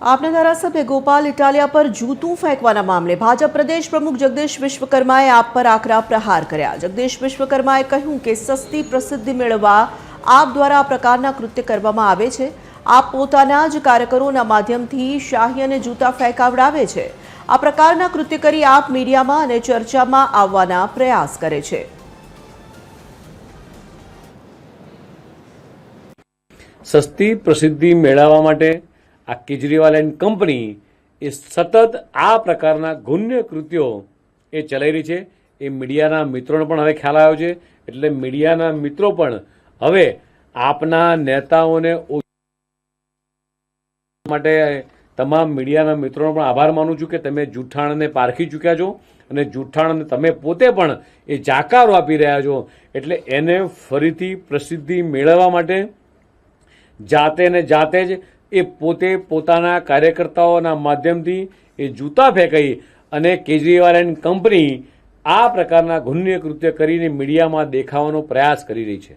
આપના ધારાસભ્ય ગોપાલ ઇટાલિયા પર જૂતું ફેંકવાના મામલે ભાજપ પ્રદેશ પ્રમુખ જગદીશ વિશ્વકર્માએ આપ પર આકરા પ્રહાર કર્યા। જગદીશ વિશ્વકર્માએ કહ્યું કે સસ્તી પ્રસિદ્ધિ મેળવવા આપ દ્વારા આ પ્રકારના કૃત્ય કરવામાં આવે છે। આપ પોતાના જ કાર્યકરોના માધ્યમથી શાહી અને જૂતા ફેંકાવડાવે છે। આ પ્રકારના કૃત્ય કરી આપ મીડિયામાં અને ચર્ચામાં આવવાના પ્રયાસ કરે છે। સસ્તી પ્રસિદ્ધિ મેળવવા માટે આ કેજરીવાલ એન્ડ કંપની એ સતત આ પ્રકારના ઘૃણ્ય કૃત્યો એ ચલાવી રહી છે। એ મીડિયાના મિત્રોને પણ હવે ખ્યાલ આવ્યો છે, એટલે મીડિયાના મિત્રો પણ હવે આપના નેતાઓને માટે તમામ મીડિયાના મિત્રોનો પણ આભાર માનું છું કે તમે જૂઠાણને પારખી ચૂક્યા છો અને જૂઠાણને તમે પોતે પણ એ જાકારો આપી રહ્યા છો। એટલે એને ફરીથી પ્રસિદ્ધિ મેળવવા માટે જાતે ને જાતે જ એ પોતે પોતાના કાર્યકર્તાઓના માધ્યમથી એ જૂતા ફેંકાઈ અને કેજરીવાલ એન્ડ કંપની આ પ્રકારના ઘૃણ્ય કૃત્ય કરીને મીડિયામાં દેખાવાનો પ્રયાસ કરી રહી છે।